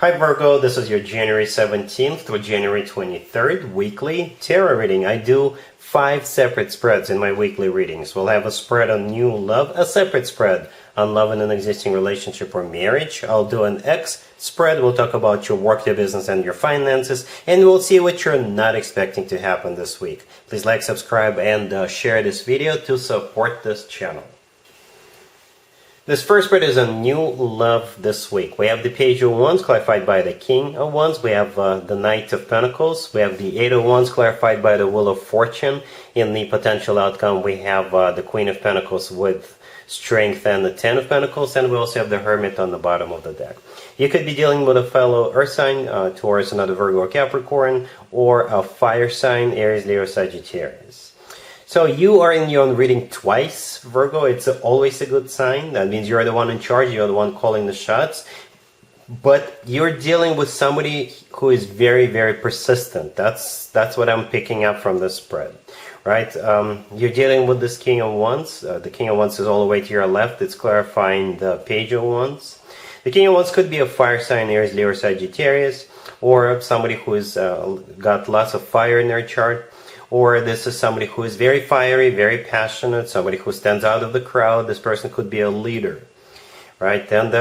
Hi Virgo, this is your January 17th through January 23rd weekly tarot reading. I do 5 separate spreads in my weekly readings. We'll have a spread on new love, a separate spread on love in an existing relationship or marriage. I'll do an X spread. We'll talk about your work, your business, and your finances, and we'll see what you're not expecting to happen this week. Please like, subscribe, and share this video to support this channel. This first spread is on new love this week. We have the Page of Wands clarified by the King of Wands. We have the Knight of Pentacles. We have the Eight of Wands clarified by the Wheel of Fortune. In the potential outcome, we have the Queen of Pentacles with Strength and the Ten of Pentacles. And we also have the Hermit on the bottom of the deck. You could be dealing with a fellow Earth sign, Taurus, another Virgo or Capricorn, or a fire sign, Aries, Leo, Sagittarius. So you are in your own reading twice, Virgo. It's always a good sign. That means you're the one in charge. You're the one calling the shots. But you're dealing with somebody who is very, very persistent. That's what I'm picking up from this spread, right? You're dealing with this King of Wands. The King of Wands is all the way to your left. It's clarifying the Page of Wands. The King of Wands could be a fire sign, Aries, Leo, Sagittarius, or somebody who has got lots of fire in their chart. Or this is somebody who is very fiery, very passionate, somebody who stands out of the crowd. This person could be a leader, right? And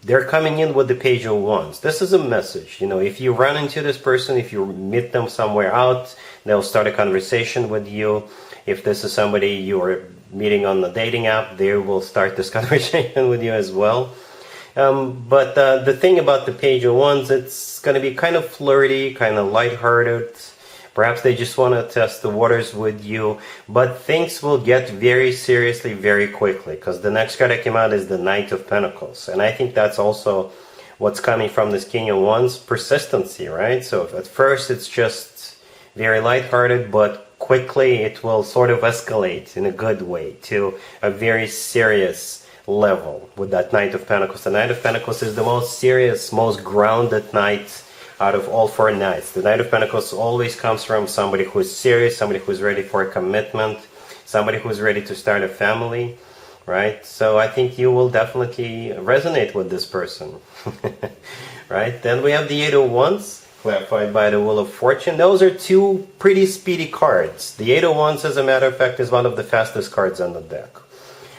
they're coming in with the Page of Wands. This is a message. You know, if you run into this person, if you meet them somewhere out, they'll start a conversation with you. If this is somebody you're meeting on the dating app, they will start this conversation with you as well. But the thing about the Page of Wands, it's going to be kind of flirty, kind of lighthearted. Perhaps they just want to test the waters with you, but things will get very seriously very quickly, because the next card that came out is the Knight of Pentacles. And I think that's also what's coming from this King of Wands, persistency, right? So at first it's just very lighthearted, but quickly it will sort of escalate in a good way to a very serious level with that Knight of Pentacles. The Knight of Pentacles is the most serious, most grounded knight out of all 4 knights. The Knight of Pentacles always comes from somebody who is serious, somebody who is ready for a commitment, somebody who is ready to start a family, right? So I think you will definitely resonate with this person, right? Then we have the Eight of Wands, clarified by the Wheel of Fortune. Those are 2 pretty speedy cards. The Eight of Wands, as a matter of fact, is one of the fastest cards on the deck,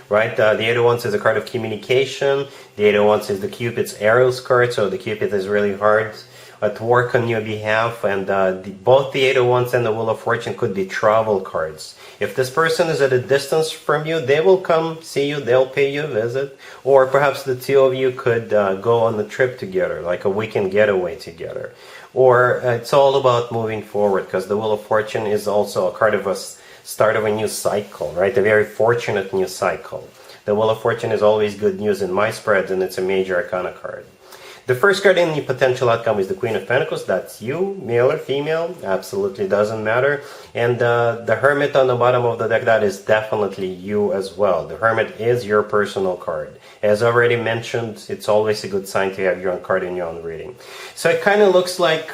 right? The Eight of Wands is a card of communication. The Eight of Wands is the Cupid's arrows card, so the Cupid is really hard at work on your behalf, and both the Eight of Wands and the Wheel of Fortune could be travel cards. If this person is at a distance from you, they will come see you, they'll pay you a visit, or perhaps the 2 of you could go on a trip together, like a weekend getaway together. Or it's all about moving forward, because the Wheel of Fortune is also a card of a start of a new cycle, right? A very fortunate new cycle. The Wheel of Fortune is always good news in my spreads, and it's a major arcana card. The first card in the potential outcome is the Queen of Pentacles. That's you, male or female, absolutely doesn't matter. And the Hermit on the bottom of the deck, that is definitely you as well. The Hermit is your personal card. As already mentioned, it's always a good sign to have your own card in your own reading. So it kind of looks like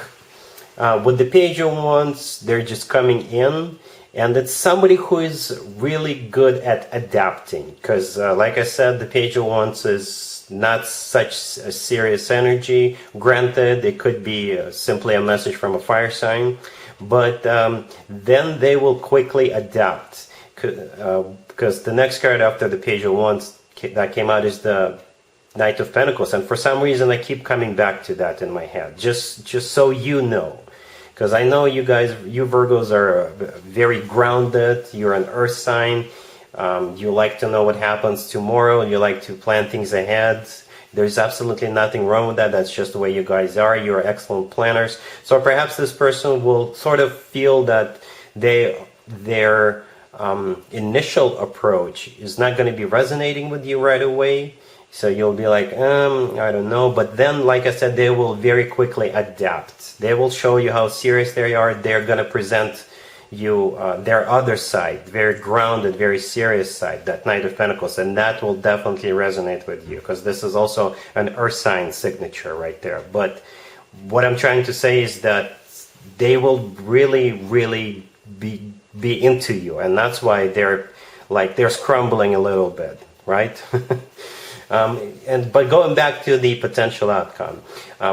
with the Page of Wands, they're just coming in. And it's somebody who is really good at adapting. Because like I said, the Page of Wands is not such a serious energy. Granted, it could be simply a message from a fire sign, but then they will quickly adapt, because the next card after the Page of Wands that came out is the Knight of Pentacles, and for some reason I keep coming back to that in my head, just so you know, because I know you guys, you Virgos, are very grounded. You're an earth sign. You like to know what happens tomorrow. You like to plan things ahead. There's absolutely nothing wrong with that. That's just the way you guys are. You're excellent planners. So perhaps this person will sort of feel that their initial approach is not going to be resonating with you right away. So you'll be like, I don't know. But then, like I said, they will very quickly adapt. They will show you how serious they are. They're going to present you their other side, very grounded, very serious side, that Knight of Pentacles, and that will definitely resonate with you, because this is also an earth sign signature right there. But what I'm trying to say is that they will really be into you, and that's why they're scrambling a little bit, right? But going back to the potential outcome,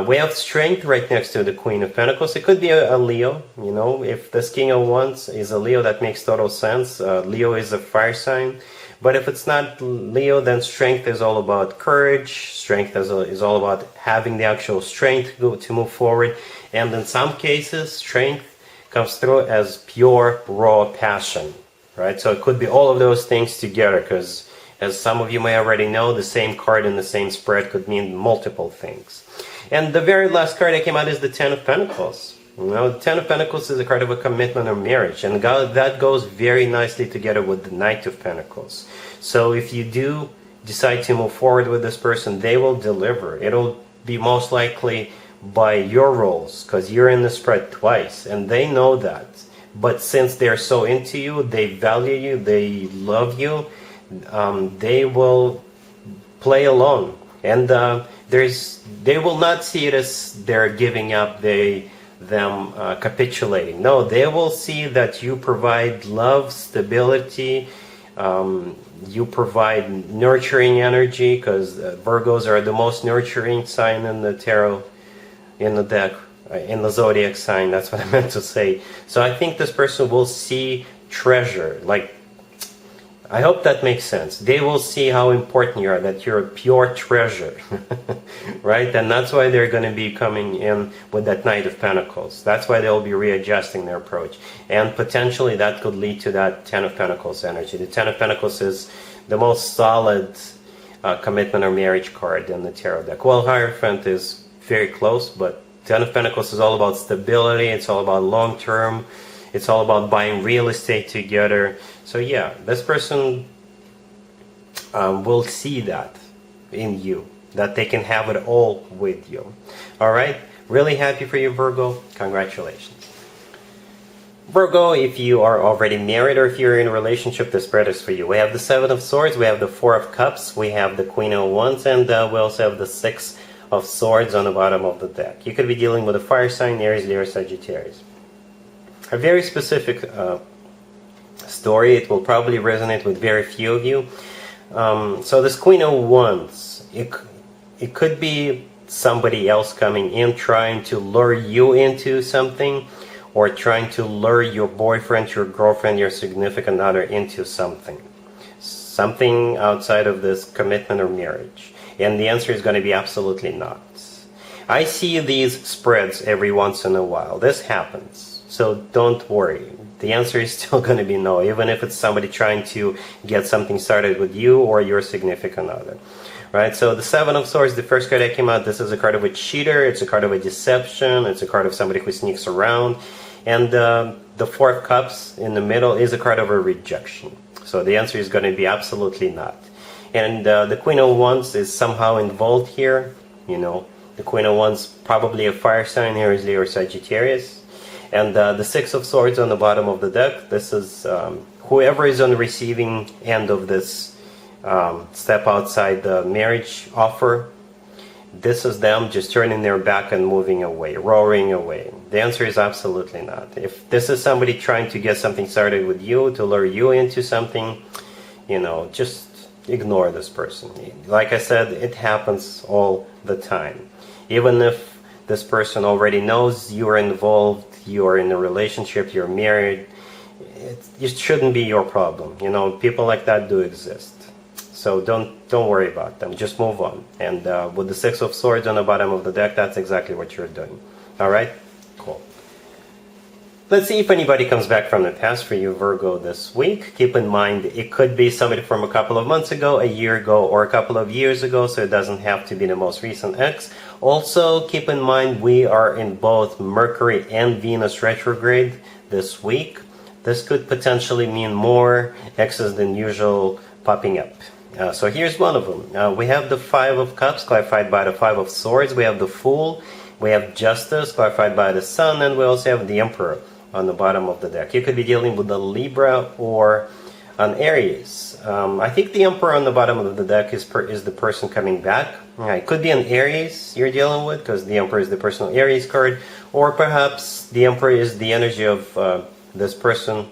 we have strength right next to the Queen of Pentacles. It could be a Leo. You know, if this King of Wands is a Leo, that makes total sense. Leo is a fire sign. But if it's not Leo, then strength is all about courage. Strength is all about having the actual strength to move forward. And in some cases, strength comes through as pure, raw passion, right? So it could be all of those things together, because as some of you may already know, the same card in the same spread could mean multiple things. And the very last card that came out is the Ten of Pentacles. You know, the Ten of Pentacles is a card of a commitment or marriage, and that goes very nicely together with the Knight of Pentacles. So if you do decide to move forward with this person, they will deliver. It'll be most likely by your roles, because you're in the spread twice, and they know that. But since they're so into you, they value you, they love you, they will play along. And they will not see it as they're giving up, them capitulating. No, they will see that you provide love, stability, you provide nurturing energy, because Virgos are the most nurturing sign in the tarot, in the deck, in the zodiac sign. That's what I meant to say. So I think this person will see treasure. Like, I hope that makes sense. They will see how important you are, that you're a pure treasure, right? And that's why they're going to be coming in with that Knight of Pentacles. That's why they'll be readjusting their approach. And potentially that could lead to that Ten of Pentacles energy. The Ten of Pentacles is the most solid commitment or marriage card in the tarot deck. Well, Hierophant is very close, but Ten of Pentacles is all about stability. It's all about long term. It's all about buying real estate together. So yeah, this person will see that in you, that they can have it all with you. All right, really happy for you, Virgo. Congratulations. Virgo, if you are already married or if you're in a relationship, this spread is for you. We have the Seven of Swords, we have the Four of Cups, we have the Queen of Wands, and we also have the Six of Swords on the bottom of the deck. You could be dealing with a fire sign, Aries, Leo, Sagittarius. A very specific story. It will probably resonate with very few of you. So this Queen of Wands, it could be somebody else coming in trying to lure you into something, or trying to lure your boyfriend, your girlfriend, your significant other into something outside of this commitment or marriage. And the answer is going to be absolutely not. I see these spreads every once in a while. This happens. So don't worry. The answer is still going to be no, even if it's somebody trying to get something started with you or your significant other. Right? So the Seven of Swords, the first card that came out, this is a card of a cheater. It's a card of a deception. It's a card of somebody who sneaks around. And the Four of Cups in the middle is a card of a rejection. So the answer is going to be absolutely not. And the Queen of Wands is somehow involved here. You know, the Queen of Wands probably a fire sign, Aries, Leo, or Sagittarius. And the Six of Swords on the bottom of the deck, this is whoever is on the receiving end of this step outside the marriage offer. This is them just turning their back and moving away, roaring away. The answer is absolutely not. If this is somebody trying to get something started with you, to lure you into something, you know, just ignore this person. Like I said, it happens all the time. Even if this person already knows you're involved, you're in a relationship, you're married, it shouldn't be your problem. You know, people like that do exist. So don't worry about them. Just move on. And with the Six of Swords on the bottom of the deck, that's exactly what you're doing. All right? Cool. Let's see if anybody comes back from the past for you, Virgo, this week. Keep in mind, it could be somebody from a couple of months ago, a year ago, or a couple of years ago, so it doesn't have to be the most recent ex. Also, keep in mind, we are in both Mercury and Venus retrograde this week. This could potentially mean more exes than usual popping up. So here's one of them. We have the Five of Cups, clarified by the Five of Swords. We have the Fool. We have Justice, clarified by the Sun. And we also have the Emperor on the bottom of the deck. You could be dealing with a Libra or an Aries. I think the Emperor on the bottom of the deck is the person coming back. It could be an Aries you're dealing with, because the Emperor is the personal Aries card. Or perhaps the Emperor is the energy of this person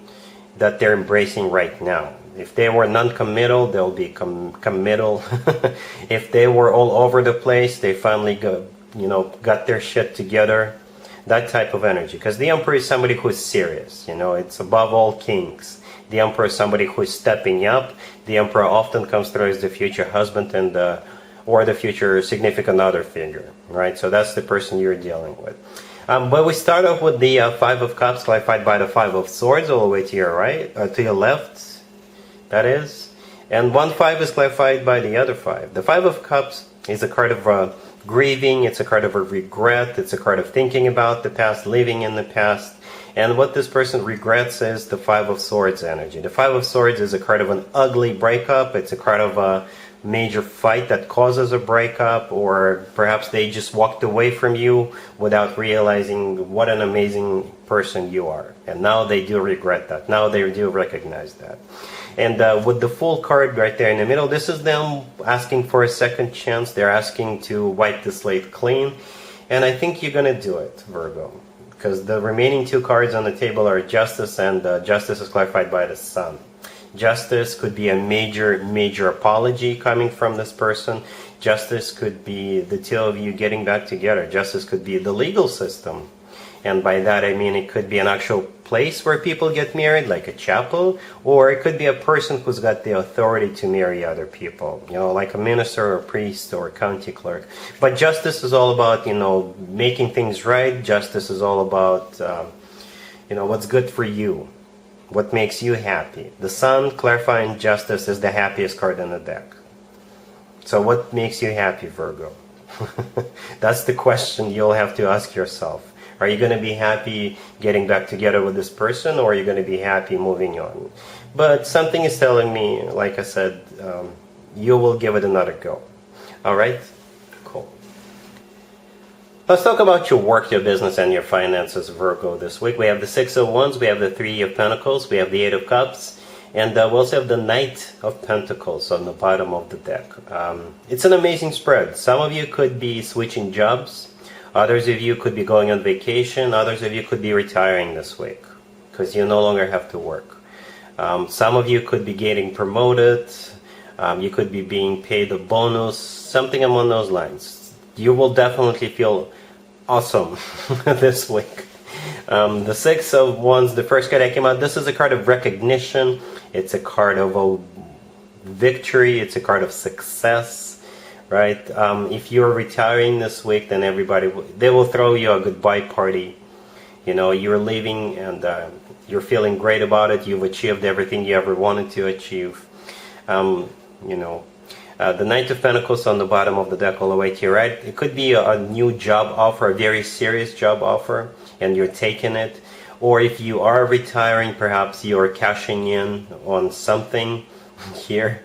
that they're embracing right now. If they were non-committal, they'll be committal. If they were all over the place, they finally got their shit together. That type of energy. Because the Emperor is somebody who is serious. It's above all kings. The Emperor is somebody who is stepping up. The Emperor often comes through as the future husband and or the future significant other figure, right? So that's the person you're dealing with. But we start off with the Five of Cups, clarified by the Five of Swords, all the way to your right, to your left, that is. And one five is clarified by the other five. The Five of Cups is a card of grieving, it's a card of a regret, it's a card of thinking about the past, living in the past. And what this person regrets is the Five of Swords energy. The Five of Swords is a card of an ugly breakup. It's a card of a major fight that causes a breakup, or perhaps they just walked away from you without realizing what an amazing person you are. And now they do regret that. Now they do recognize that. And with the Fool card right there in the middle, this is them asking for a second chance. They're asking to wipe the slate clean. And I think you're going to do it, Virgo. Because the remaining two cards on the table are Justice, and Justice is clarified by the Sun. Justice could be a major apology coming from this person. Justice could be the two of you getting back together. Justice could be the legal system. And by that I mean it could be an actual place where people get married, like a chapel, or it could be a person who's got the authority to marry other people, like a minister or a priest or a county clerk. But justice is all about, making things right. Justice is all about, what's good for you, what makes you happy. The Sun, clarifying justice, is the happiest card in the deck. So what makes you happy, Virgo? That's the question you'll have to ask yourself. Are you going to be happy getting back together with this person, or are you going to be happy moving on? But something is telling me, like I said, you will give it another go. All right? Cool. Let's talk about your work, your business, and your finances, Virgo, this week. We have the Six of Wands, we have the Three of Pentacles, we have the Eight of Cups, and we also have the Knight of Pentacles on the bottom of the deck. It's an amazing spread. Some of you could be switching jobs. Others of you could be going on vacation. Others of you could be retiring this week because you no longer have to work. Some of you could be getting promoted. You could be being paid a bonus, something along those lines. You will definitely feel awesome this week. The Six of Wands, the first card that came out, this is a card of recognition. It's a card of a victory. It's a card of success. Right? If you're retiring this week, then they will throw you a goodbye party. You're leaving and you're feeling great about it. You've achieved everything you ever wanted to achieve. The Knight of Pentacles on the bottom of the deck all the way to your right. It could be a new job offer, a very serious job offer, and you're taking it. Or if you are retiring, perhaps you're cashing in on something here,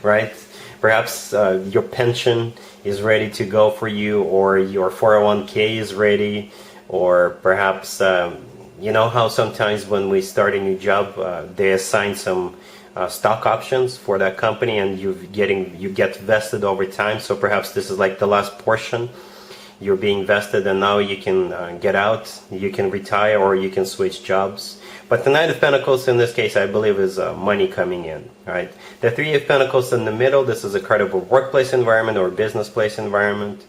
right? Perhaps your pension is ready to go for you, or your 401k is ready, or perhaps, how sometimes when we start a new job, they assign some stock options for that company, and you get vested over time. So perhaps this is like the last portion. You're being vested, and now you can get out, you can retire, or you can switch jobs. But the Knight of Pentacles in this case, I believe, is money coming in, right? The Three of Pentacles in the middle, this is a card of a workplace environment or business place environment.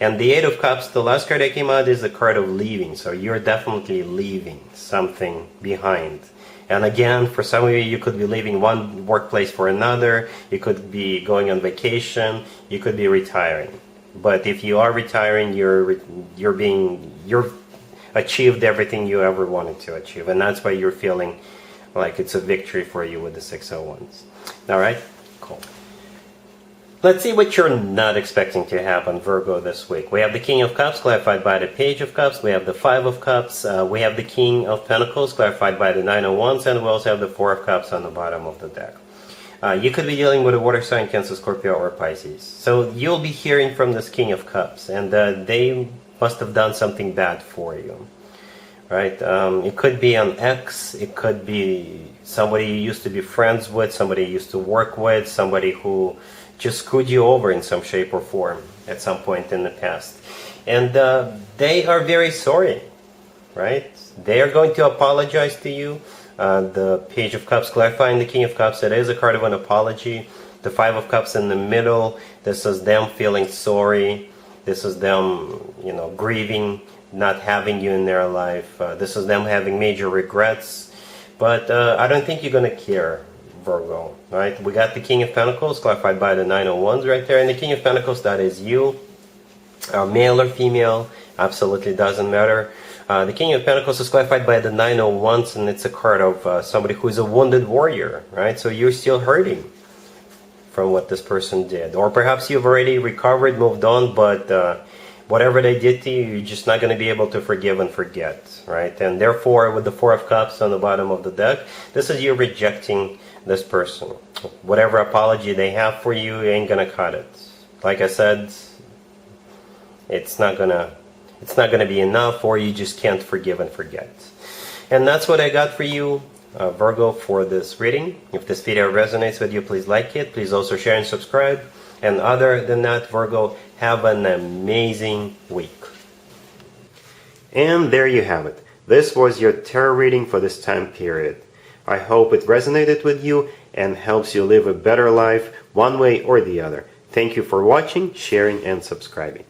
And the Eight of Cups, the last card that came out, is the card of leaving. So you're definitely leaving something behind. And again, for some of you, you could be leaving one workplace for another. You could be going on vacation. You could be retiring. But if you are retiring, you're achieved everything you ever wanted to achieve, and that's why you're feeling like it's a victory for you with the Six of Wands. All right, cool. Let's see what you're not expecting to happen, Virgo, this week. We have the King of Cups, clarified by the Page of Cups. We have the Five of Cups. We have the King of Pentacles, clarified by the Nine of Wands, and we also have the Four of Cups on the bottom of the deck. You could be dealing with a water sign, Cancer, Scorpio, or Pisces. So you'll be hearing from this King of Cups, and they must have done something bad for you, right? It could be an ex. It could be somebody you used to be friends with, somebody you used to work with, somebody who just screwed you over in some shape or form at some point in the past. And they are very sorry, right? They are going to apologize to you. The Page of Cups clarifying the King of Cups. It is a card of an apology. The Five of Cups in the middle. This is them feeling sorry. This is them, grieving, not having you in their life. This is them having major regrets. But I don't think you're going to care, Virgo. Right? We got the King of Pentacles clarified by the Nine of Wands right there. And the King of Pentacles, that is you. Male or female, absolutely doesn't matter. The King of Pentacles is clarified by the Nine of Wands, and it's a card of somebody who is a wounded warrior, right? So you're still hurting from what this person did. Or perhaps you've already recovered, moved on, but whatever they did to you, you're just not going to be able to forgive and forget, right? And therefore, with the Four of Cups on the bottom of the deck, this is you rejecting this person. Whatever apology they have for you, you ain't going to cut it. Like I said, it's not gonna be enough, or you just can't forgive and forget. And that's what I got for you, Virgo, for this reading. If this video resonates with you, please like it. Please also share and subscribe. And other than that, Virgo, have an amazing week. And there you have it. This was your tarot reading for this time period. I hope it resonated with you and helps you live a better life one way or the other. Thank you for watching, sharing, and subscribing.